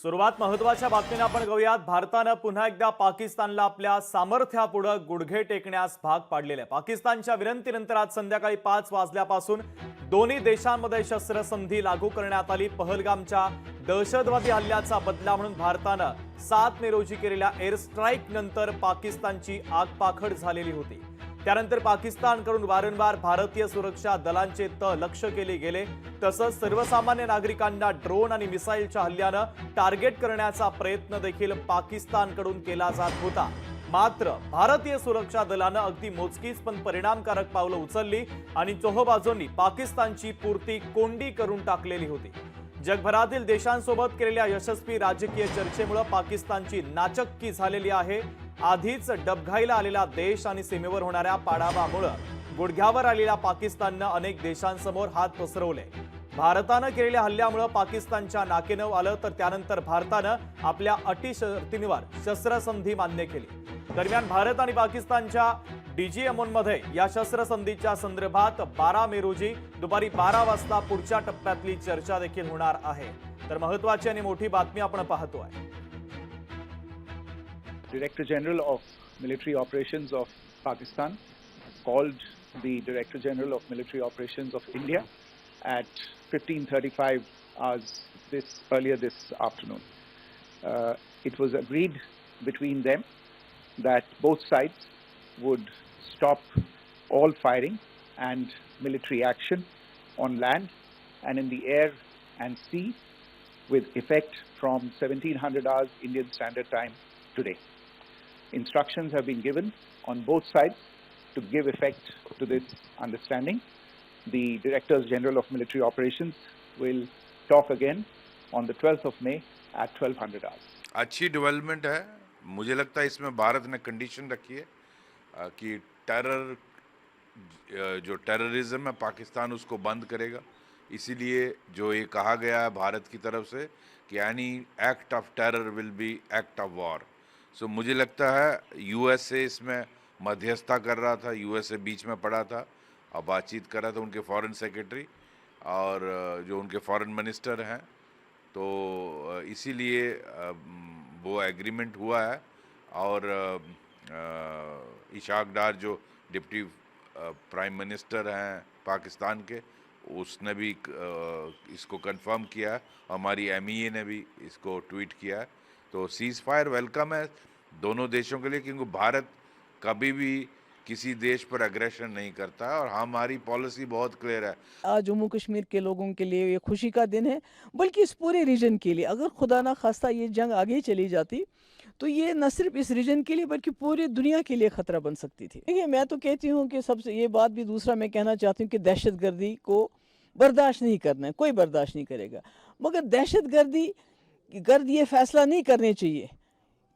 सुरुवात महत्त्वाच्या बातमीने आपण घेऊयात। भारताने पुन्हा एकदा पाकिस्तानला आपल्या सामर्थ्यापुढे गुडघे टेकण्यास भाग पाडलेले आहे। पाकिस्तानच्या विनंतीनंतर आज संध्याकाळी 5 वाजल्यापासून दोन्ही देशांमध्ये शस्त्रसंधी लागू करण्यात आली। पहलगामच्या दहशतवादी हल्ल्याचा बदला म्हणून भारताने 7 मे रोजी केलेल्या एअर स्ट्राईक नंतर पाकिस्तानची आगपाखड झालेली होती। त्यानंतर पाकिस्तानकडून वारंवार भारतीय सुरक्षा दलांचे तळ लक्ष्य केले गेले। तसंच सर्वसामान्य नागरिकांना ड्रोन आणि मिसाईलच्या हल्ल्याने टार्गेट करण्याचा प्रयत्न देखील पाकिस्तानकडून केला जात होता। मात्र भारतीय सुरक्षा दलाने अगदी मोजकीच पण परिणामकारक पावलं उचलली आणि चोहोबाजूंनी पाकिस्तानची पूर्ती कोंडी करून टाकलेली होती। जगभरातील देशांसोबत केलेल्या यशस्वी राजकीय चर्चेमुळे पाकिस्तानची नाचक्की झालेली आहे। आधीच डबघाईला आलेला देश आणि सीमेवर होणाऱ्या पाडावामुळे गुडघ्यावर आलेल्या पाकिस्तानने अनेक देशांसमोर हात पसरवले। भारताने केलेल्या हल्ल्यामुळे पाकिस्तानच्या नाकेनऊ आलं, तर त्यानंतर भारताने आपल्या अटी शर्तींवर शस्त्रसंधी मान्य केली। दरम्यान भारत आणि पाकिस्तानच्या डीजीएमओमध्ये या शस्त्रसंधीच्या संदर्भात 12 मे रोजी दुपारी 12 वाजता पुढच्या टप्प्यातली चर्चा देखील होणार आहे। तर महत्त्वाची आणि मोठी बातमी आपण पाहतोय। Director General of Military Operations of Pakistan called the Director General of Military Operations of India at 15:35 hours earlier this afternoon. It was agreed between them that both sides would stop all firing and military action on land and in the air and sea with effect from 1700 hours Indian Standard Time today. Instructions have been given on both sides to give effect to this understanding. The Directors General of Military Operations will talk again on the 12th of May at 1200 hours. अच्छी development है। मुझे लगता है इसमें भारत ने condition रखी है कि जो टेररिज्म है पाकिस्तान उसको बंद करेगा। इसीलिए जो ये कहा गया है भारत की तरफ से कि any act of terror will be act of war. So मुझे लगता है यूएसए इसमें मध्यस्थता कर रहा था, यूएसए बीच में पड़ा था और बातचीत कर रहा था उनके फॉरेन सेक्रेटरी और जो उनके फॉरेन मिनिस्टर हैं। तो इसीलिए वो एग्रीमेंट हुआ है और इशाक डार जो डिप्टी प्राइम मिनिस्टर हैं पाकिस्तान के, उसने भी इसको कंफर्म किया है। हमारी एमईए ने भी इसको ट्वीट किया है। तो सीज फायर वेलकम है दोनों देशों के लिए, क्योंकि भारत कभी भी किसी देश पर एग्रेशन नहीं करता है और हमारी पॉलिसी बहुत क्लियर है। आज जम्मू कश्मीर के लोगों के लिए ये खुशी का दिन है, बल्कि इस पूरे रीजन के लिए। अगर खुदा ना खास्ता ये जंग आगे चली जाती तो ये न सिर्फ इस रीजन के लिए बल्कि पूरी दुनिया के लिए खतरा बन सकती थी। देखिए, मैं तो कहती हूँ कि सबसे ये बात भी दूसरा मैं कहना चाहती हूँ कि दहशतगर्दी को बर्दाश्त नहीं करना है, कोई बर्दाश्त नहीं करेगा। मगर दहशतगर्द ये फैसला नहीं करने चाहिए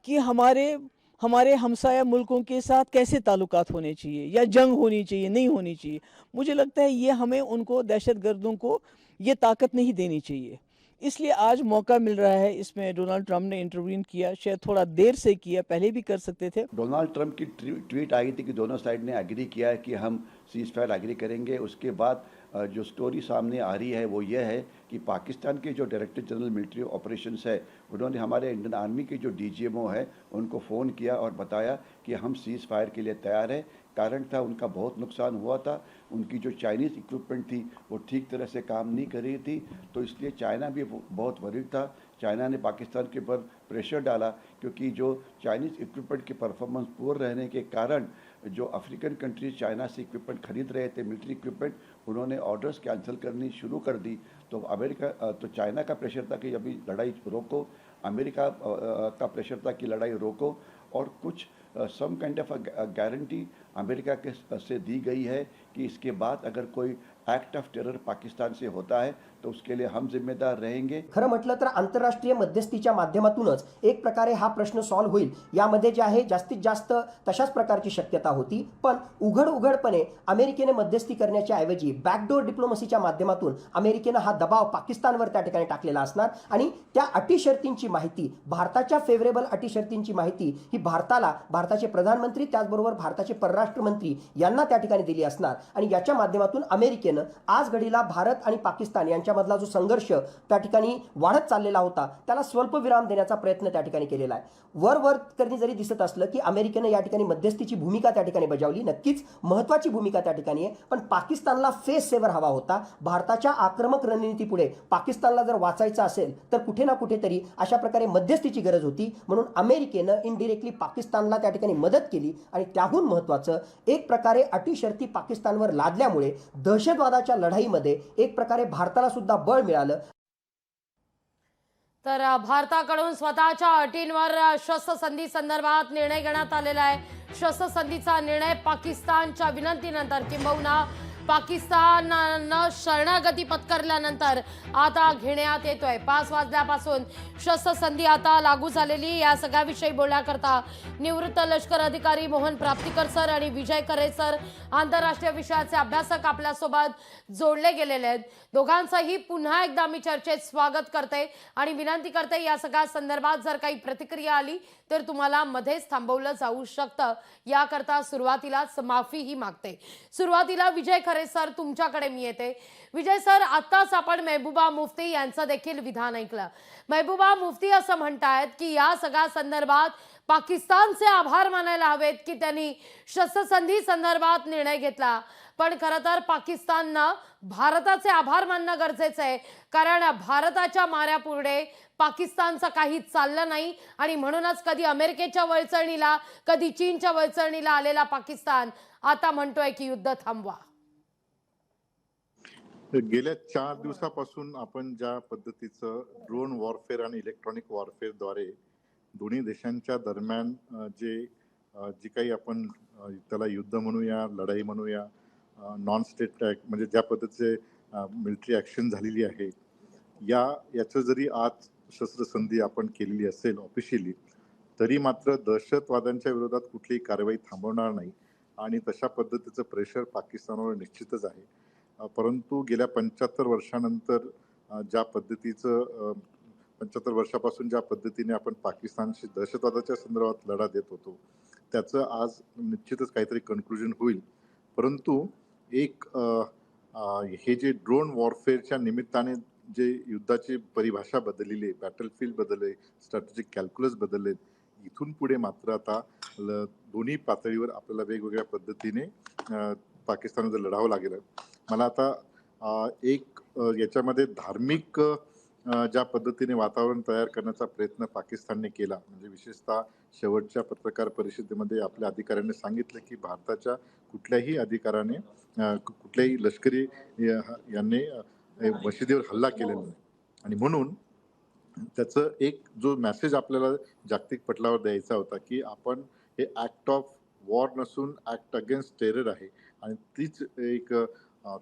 कि हमारे हमसाया मुल्कों के साथ कैसे ताल्लुकात होने चाहिए या जंग होनी चाहिए, नहीं होनी चाहिए। मुझे लगता है ये हमें उनको दहशतगर्दों को ये ताकत नहीं देनी चाहिए। इसलिए आज मौका मिल रहा है। इसमें डोनाल्ड ट्रंप ने इंटरवीन किया, शायद थोड़ा देर से किया, पहले भी कर सकते थे। डोनाल्ड ट्रंप की ट्वीट आई थी कि दोनों साइड ने एग्री किया है कि हम सीज फायर एग्री करेंगे। उसके बाद जो स्टोरी सामने आ रही है वो ये है कि पाकिस्तान के जो डायरेक्टर जनरल मिलिट्री ऑपरेशंस है, उन्होंने हमारे इंडियन आर्मी के जो डीजीएमओ है उनको फ़ोन किया और बताया कि हम सीज फायर के लिए तैयार हैं। कारण था उनका बहुत नुकसान हुआ था, उनकी जो चाइनीज़ इक्विपमेंट थी वो ठीक तरह से काम नहीं कर रही थी, तो इसलिए चाइना भी बहुत वरीड था। चाइना ने पाकिस्तान के ऊपर प्रेशर डाला, क्योंकि जो चाइनीज़ इक्विपमेंट की परफॉर्मेंस पुअर रहने के कारण जो अफ्रीकन कंट्रीज चाइना से इक्विपमेंट खरीद रहे थे, मिलिट्री इक्विपमेंट, उन्होंने ऑर्डर्स कैंसिल करनी शुरू कर दी। तो चाइना का प्रेशर था कि अभी लड़ाई रोको, अमेरिका का प्रेशर था कि लड़ाई रोको, और कुछ some kind of guarantee America के से दी गई है कि इसके बाद अगर कोई ॲक्ट ऑफ टेरर पाकिस्तान से होता है तो उसके लिए हम जिम्मेदार रहेंगे। खरं म्हटलं तर आंतरराष्ट्रीय मध्यस्थीच्या माध्यमातूनच एक प्रकारे हा प्रश्न सॉल्व्ह होईल, यामध्ये जे आहे जास्तीत जास्त तशाच प्रकारची शक्यता होती। पण उघडपणे अमेरिकेने मध्यस्थी करण्याच्या ऐवजी बॅकडोर डिप्लोमसीच्या माध्यमातून अमेरिकेने हा दबाव पाकिस्तानवर त्या ठिकाणी टाकलेला असणार आणि त्या अटी शर्तींची माहिती, भारताच्या फेवरेबल अटी शर्तींची माहिती ही भारताचे प्रधानमंत्री त्याचबरोबर भारताचे परराष्ट्र मंत्री यांना त्या ठिकाणी दिली असणार आणि याच्या माध्यमातून अमेरिकेने आज घडीला भारत आणि पाकिस्तान यांच्या यांच्यामधला जो संघर्ष त्या ठिकाणी वाढत चाललेला होता त्याला स्वल्पविराम देण्याचा प्रयत्न त्या ठिकाणी केलेला आहे. वर करणी जरी दिसत असलं की अमेरिकेनं या ठिकाणी मध्यस्थीची भूमिका त्या ठिकाणी बजावली, नक्कीच महत्त्वाची भूमिका त्या ठिकाणी आहे, पण पाकिस्तानला फेस सेव्हर हवा होता. भारताच्या आक्रमक रणनीतीपुढे पाकिस्तानला जर वाचायचं असेल तर कुठे ना कुठेतरी अशा प्रकारे मध्यस्थीची गरज होती. म्हणून अमेरिकेनं इनडिरेक्टली पाकिस्तानला त्या ठिकाणी मदत केली आणि त्याहून महत्त्वाचं एक प्रकारे अटी शर्ती पाकिस्तानवर लादल्यामुळे दहशतवादाच्या लढाईमध्ये एक प्रकारे भारताला सुद्धा बळ मिळालं. तर भारताकडून स्वतःच्या अटींवर शस्त्रसंधी संदर्भात निर्णय घेण्यात आलेला आहे. शस्त्रसंधीचा निर्णय पाकिस्तानच्या विनंतीनंतर किंबहुना पाकिस्ताननं शरणागती पत्करल्यानंतर आता घेण्यात येतोय. 5 वाजल्यापासून शस्त्रसंधी आता लागू झालेली. या सगळ्याविषयी बोलण्याकरता निवृत्त लष्कर अधिकारी मोहन प्राप्तिकर सर आणि विजय खरे सर आंतरराष्ट्रीय विषयाचे अभ्यासक आपल्यासोबत जोडले गेलेले आहेत. दोघांचंही पुन्हा एकदा मी चर्चेत स्वागत करते आणि विनंती करते या सगळ्या संदर्भात जर काही प्रतिक्रिया आली तर तुम्हाला मध्येच थांबवलं जाऊ शकतं. याकरता सुरुवातीलाच माफीही मागते. सुरुवातीला विजय खरे सर तुमच्याकडे मी येते. विजय सर, आताच आपण महबूबा मुफ्ती यांचं देखील विधान ऐकलं. महबूबा मुफ्ती असं म्हणतायत की या सगळ्या संदर्भात पाकिस्तानचे आभार मानायला हवेत की त्यांनी शस्त्रसंधी संदर्भात निर्णय घेतला. पण खरं तर पाकिस्ताननं भारताचे आभार मानणं गरजेचं आहे, कारण भारताच्या माऱ्यापुढे पाकिस्तानचं काही चाललं नाही आणि म्हणूनच कधी अमेरिकेच्या वळचणीला कधी चीनच्या वळचणीला आलेला पाकिस्तान आता म्हणतोय की युद्ध थांबवा. गेल्या 4 दिवसापासून आपण ज्या पद्धतीचं ड्रोन वॉरफेअर आणि इलेक्ट्रॉनिक वॉरफेअरद्वारे दोन्ही देशांच्या दरम्यान जी काही आपण त्याला युद्ध म्हणूया, लढाई म्हणूया, नॉन स्टेट म्हणजे ज्या पद्धतीचे मिलिटरी ॲक्शन झालेली आहे, याचं जरी आज शस्त्रसंधी आपण केलेली असेल ऑफिशियली, तरी मात्र दहशतवाद्यांच्या विरोधात कुठलीही कारवाई थांबवणार नाही आणि तशा पद्धतीचं प्रेशर पाकिस्तानवर निश्चितच आहे. परंतु गेल्या 75 वर्षानंतर ज्या पद्धतीचं 75 वर्षापासून ज्या पद्धतीने आपण पाकिस्तानशी दहशतवादाच्या संदर्भात लढा देत होतो, त्याचं आज निश्चितच काहीतरी कन्क्लुजन होईल. परंतु एक हे जे ड्रोन वॉरफेअरच्या निमित्ताने जे युद्धाची परिभाषा बदललेली आहे, बॅटलफील्ड बदलले, स्ट्रॅटेजिक कॅल्क्युलस बदलले, इथून पुढे मात्र आता दोन्ही पातळीवर आपल्याला वेगवेगळ्या पद्धतीने पाकिस्तानमध्ये लढावं लागेल. मला आता याच्यामध्ये धार्मिक ज्या पद्धतीने वातावरण तयार करण्याचा प्रयत्न पाकिस्तानने केला, म्हणजे विशेषतः शेवटच्या पत्रकार परिषदेमध्ये आपल्या अधिकाऱ्यांनी सांगितलं की भारताच्या कुठल्याही अधिकाऱ्याने कुठल्याही लष्करी यांनी मशिदीवर हल्ला केलेला नाही आणि म्हणून त्याचं एक जो मेसेज आपल्याला जागतिक पटलावर द्यायचा होता की आपण हे ॲक्ट ऑफ वॉर नसून ॲक्ट अगेन्स्ट टेरर आहे आणि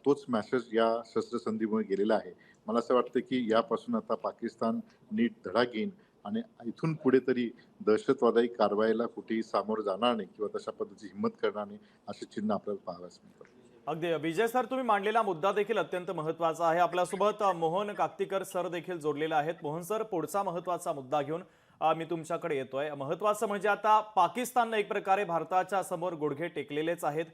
तोच मेसेज या शस्त्रसंधीमुळे गेलेला आहे. मला असं वाटतं की यापासून आता पाकिस्तान नीट धडा घेईन आणि इथून पुढे तरी दहशतवादी कारवाईला कुठेही सामोरं जाणार नाही किंवा तशा पद्धतीची हिंमत करणार नाही असे चिन्ह आपल्याला पाहावयास मिळतात. अगदी विजय सर, तुम्ही मांडलेला मुद्दा देखील अत्यंत महत्त्वाचा आहे. आपल्यासोबत मोहन काकतीकर सर देखील जोडलेले आहेत. मोहन सर, पुढचा महत्त्वाचा मुद्दा घेऊन मी तुमच्याकडे येतोय. महत्त्वाचं म्हणजे आता पाकिस्तानने एक प्रकारे भारताच्या समोर गुडघे टेकलेलेच आहेत.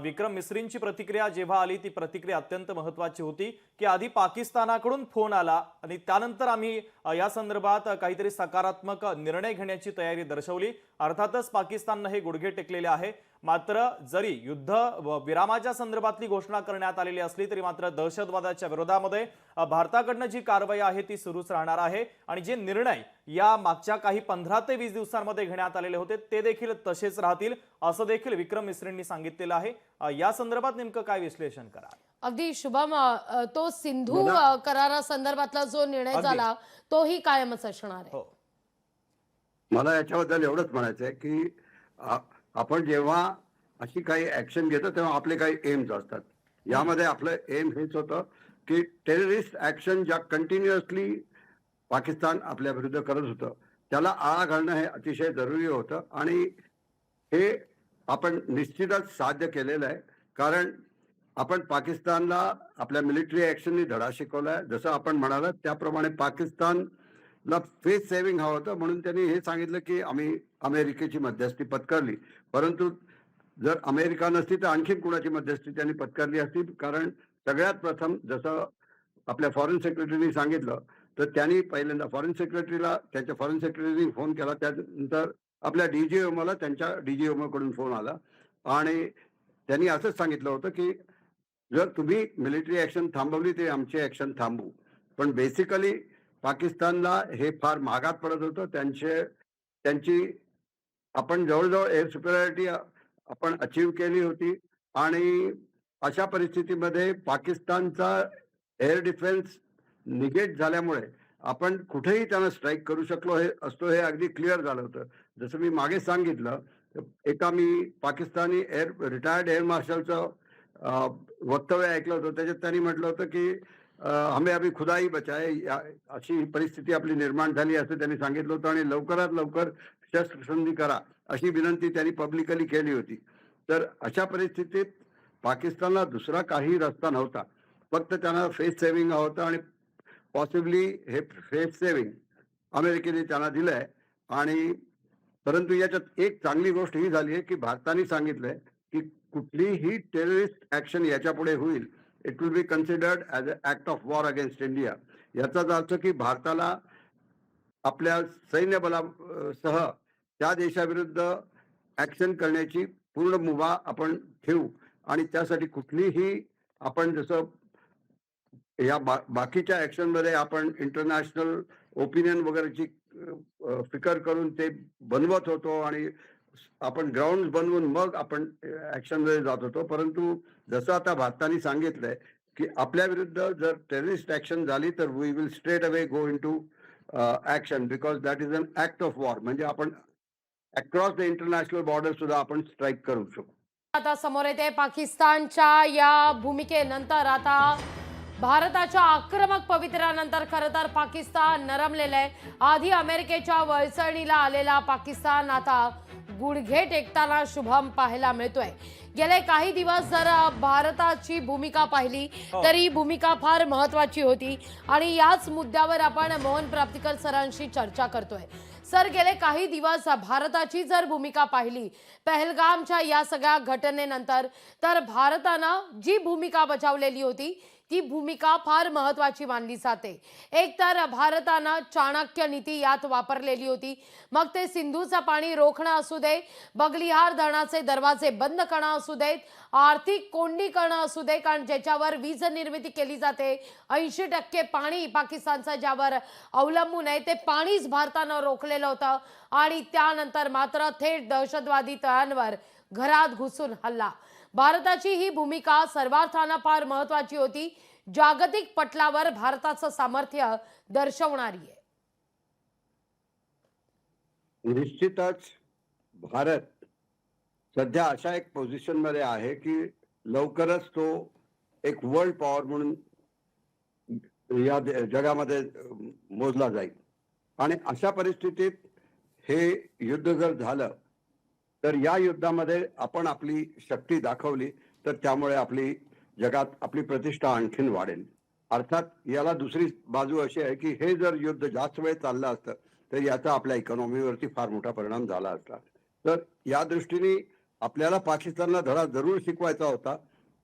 विक्रम मिस्रींची प्रतिक्रिया जेव्हा आली ती प्रतिक्रिया अत्यंत महत्त्वाची होती की आधी पाकिस्तानाकडून फोन आला आणि त्यानंतर आम्ही या संदर्भात काहीतरी सकारात्मक निर्णय घेण्याची तयारी दर्शवली. अर्थातच पाकिस्ताननं हे गुडघे टेकलेले आहे. मात्र जरी युद्ध विरामाच्या संदर्भातली घोषणा करण्यात आलेली असली तरी मात्र दहशतवादाच्या विरोधामध्ये भारताकडनं जी कारवाई आहे ती सुरूच राहणार आहे आणि जे निर्णय या मागच्या काही 15 ते 20 दिवसांमध्ये घेण्यात आलेले होते ते देखील तसेच राहतील असं देखील विक्रम मिस्रींनी सांगितलेलं आहे. या संदर्भात नेमकं काय विश्लेषण कराल? अगदी शुभम, तो सिंधू करारासंदर्भातला जो निर्णय झाला तोही कायमच असणार आहे. मला याच्याबद्दल एवढंच म्हणायचं आहे की आपण जेव्हा अशी काही ऍक्शन घेतो तेव्हा आपले काही एम्स असतात. यामध्ये आपलं एम हेच होतं की टेररिस्ट ऍक्शन ज्या कंटिन्युअसली पाकिस्तान आपल्या विरुद्ध करत होतं त्याला आळा घालणं हे अतिशय जरुरी होतं आणि हे आपण निश्चितच साध्य केलेलं आहे. कारण आपण पाकिस्तानला आपल्या मिलिटरी ऍक्शननी धडा शिकवलाय. जसं आपण म्हणालात त्याप्रमाणे पाकिस्तानला फेस सेव्हिंग हवं होतं म्हणून त्यांनी हे सांगितलं की आम्ही अमेरिकेची मध्यस्थी पत्करली. परंतु जर अमेरिका नसती तर आणखीन कुणाची मध्यस्थी त्यांनी पत्करली असती. कारण सगळ्यात प्रथम जसं आपल्या फॉरेन सेक्रेटरीनी सांगितलं, तर त्यांनी पहिल्यांदा फॉरेन सेक्रेटरीला त्यांच्या फॉरेन सेक्रेटरीनी फोन केला. त्यानंतर आपल्या डीजीएमओला त्यांच्या डीजीएमओ कडून फोन आला आणि त्यांनी असंच सांगितलं होतं की जर तुम्ही मिलिटरी ऍक्शन थांबवली ते आमची ऍक्शन थांबवू. पण बेसिकली पाकिस्तानला हे फार महागात पडत होतं. त्यांची आपण जवळजवळ एअर सुपेरियरिटी आपण अचीव्ह केली होती आणि अशा परिस्थितीमध्ये पाकिस्तानचा एअर डिफेन्स निगेट झाल्यामुळे आपण कुठेही त्यांना स्ट्राईक करू शकलो हे अगदी क्लिअर झालं होतं. जसं मी मागे सांगितलं, एका मी पाकिस्तानी रिटायर्ड एअर मार्शलचं वक्तव्य ऐकलं होतं. त्याच्यात त्यांनी म्हटलं होतं की हमें अभी खुदा ही बचाए, अशी परिस्थिती आपली निर्माण झाली असं त्यांनी सांगितलं होतं आणि लवकरात लवकर शस्त्रसंधी करा अशी विनंती त्यांनी पब्लिकली केली होती. तर अशा परिस्थितीत पाकिस्तानला दुसरा काही रस्ता नव्हता, फक्त त्यांना फेस सेव्हिंग हवं होतं आणि पॉसिबली हे फेस सेव्हिंग अमेरिकेने त्यांना दिलंय. आणि परंतु याच्यात एक चांगली गोष्ट ही झाली आहे की भारताने सांगितलंय की कुठलीही टेररिस्ट ऍक्शन याच्या पुढे होईल, it will be considered as a act of war against India. याचाच अर्थ की भारताला आपल्या सैन्य बलासह त्या देशाविरुद्ध ऍक्शन करण्याची पूर्ण मुभा आपण ठेवू आणि त्यासाठी कुठलीही आपण जसं या बाकीच्या ऍक्शनमध्ये आपण इंटरनॅशनल ओपिनियन वगैरेची फिकर करून ते बनवत होतो आणि आपण ग्राउंड बनवून मग आपण ऍक्शनमध्ये जात होतो. परंतु जसं आता भारताने सांगितलंय की आपल्या विरुद्ध जर टेररिस्ट ऍक्शन झाली तर we will straight away go into action because that is an act of war. म्हणजे आपण अक्रॉस द इंटरनॅशनल बॉर्डर सुद्धा आपण स्ट्राईक करू शकू. आता समोर येते पाकिस्तानच्या या भूमिकेनंतर आता भारताच्या आक्रमक पवित्र्यानंतर खरं तर पाकिस्तान नरमलेलं आहे. आधी अमेरिकेच्या वळचणीला आलेला पाकिस्तान आता गुडघे टेकताना शुभम पाहायला मिळतोय. गेले काही दिवस जर भारताची भूमिका पाहिली तर ही भूमिका फार महत्वाची होती आणि याच मुद्द्यावर आपण मोहन प्राप्तिकर सरांशी चर्चा करतोय. सर, गेले काही दिवस भारताची जर भूमिका पाहिली पहलगामच्या या सगळ्या घटनेनंतर, तर भारतानं जी भूमिका बजावलेली होती ती भूमिका फार महत्वाची मानली जाते. एक तर भारतानं चाणक्य नीती यात वापरलेली होती. मग ते सिंधूचं पाणी रोखणं असू दे, बगलिहार धरणाचे दरवाजे बंद करणं असू देत, आर्थिक कोंडी करणं असू दे, कारण ज्याच्यावर वीज निर्मिती केली जाते 80% पाणी पाकिस्तानचं ज्यावर अवलंबून आहे ते पाणीच भारतानं रोखलेलं होतं. आणि त्यानंतर मात्र थेट दहशतवादी तळांवर घरात घुसून हल्ला. भारताची ही भूमिका सर्वार्थानं फार महत्वाची होती, जागतिक पटलावर भारताचं सामर्थ्य दर्शवणारी आहे. निश्चितच भारत सध्या अशा एक पोझिशन मध्ये आहे की लवकरच तो एक वर्ल्ड पॉवर म्हणून या जगामध्ये मोजला जाईल. आणि अशा परिस्थितीत हे युद्ध जर झालं तर या युद्धामध्ये आपण आपली शक्ती दाखवली तर त्यामुळे आपली जगात आपली प्रतिष्ठा आणखीन वाढेल. अर्थात याला दुसरी बाजू अशी आहे की हे जर युद्ध जास्त वेळ चाललं असतं तर याचा आपल्या इकॉनॉमीवरती फार मोठा परिणाम झाला असता. तर या दृष्टीने आपल्याला पाकिस्तानला धडा जरूर शिकवायचा होता,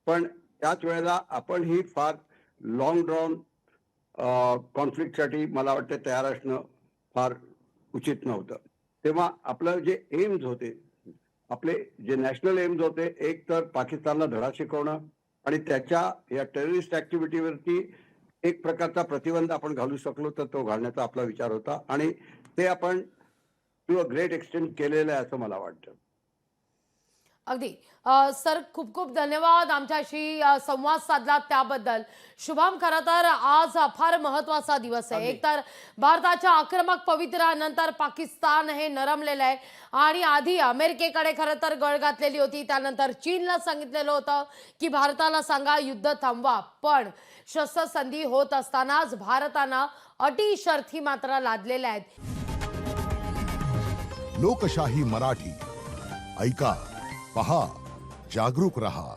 पण त्याच वेळेला आपण ही फार लॉंग ड्रॉन कॉन्फ्लिक्टसाठी मला वाटतं तयार असणं फार उचित नव्हतं. तेव्हा आपलं जे एम्स होते, आपले जे नॅशनल एम्स होते, एक तर पाकिस्तानला धडा शिकवणं आणि त्याच्या या टेररिस्ट ऍक्टिव्हिटीवरती एक प्रकारचा प्रतिबंध आपण घालू शकलो तर तो घालण्याचा आपला विचार होता आणि ते आपण टू अ ग्रेट एक्सटेंट केलेलं आहे असं मला वाटतं. अगदी सर, खूप खूप धन्यवाद आमच्याशी संवाद साधला त्याबद्दल. शुभम, खरं तर आज फार महत्वाचा दिवस आहे. एकतर भारताच्या आक्रमक पवित्र्यानंतर पाकिस्तान हे नरमलेलं आहे आणि आधी अमेरिकेकडे खरं तर गळ घातलेली होती. त्यानंतर चीनला सांगितलेलं होतं की भारताला सांगा युद्ध थांबवा, पण शस्त्रसंधी होत असतानाच भारतानं अटी शर्थी मात्र लादलेल्या आहेत. लोकशाही मराठी ऐका, पहा, जागरूक रहा.